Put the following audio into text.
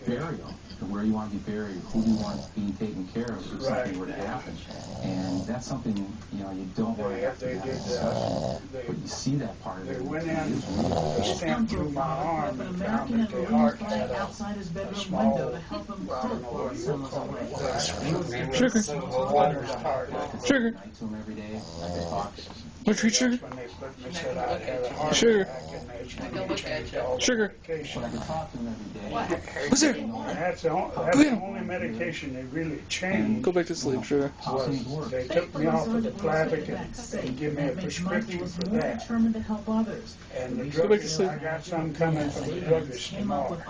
burial, and where you want to be buried, who do you want being taken care of if something were to happen. And that's something, you know, you don't want to have to have a discussion. But you see that part of it. They went in, they stamped through my arm and found that the heart had a small, I don't know what you would call it. Sugar. Sugar. What's your sugar? When they put me, said I had a heart Sugar. attack, and they changed all the Sugar. medication. What's there? That's the only medication they really changed. Go back to sleep, Sugar. Was they took me off of the Plavix and give me a prescription for that. And the drug, I got some coming from the drugstore tomorrow.